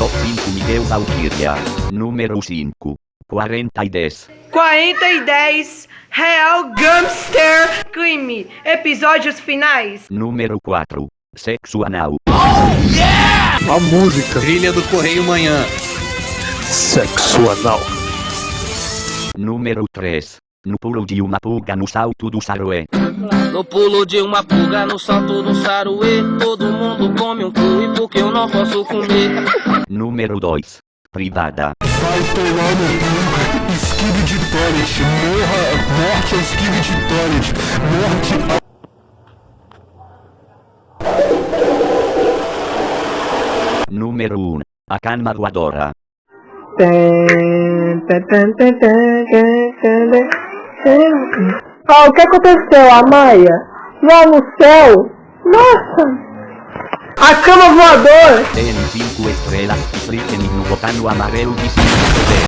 Top 5 Miguel Valkyria. Número 5. 40 e 10. 40 e 10. Real Gangster Crime. Episódios finais. Número 4. Sexo anal. A música Trilha do Correio Manhã. Sexo anal. Número 3. No pulo de uma pulga no salto do saruê. No pulo de uma pulga no salto do saruê. Todo mundo come um cu e porque eu não posso comer. Número 2. Privada. Vai tomar no cu. Esquive de toilet. Morte ao esquive de toilet. Morte Número 1. A cama voadora. O que aconteceu, Amaya? Lá no céu? Nossa! A cama voadora! Tem 5 estrelas e clique no botão amarelo de 5.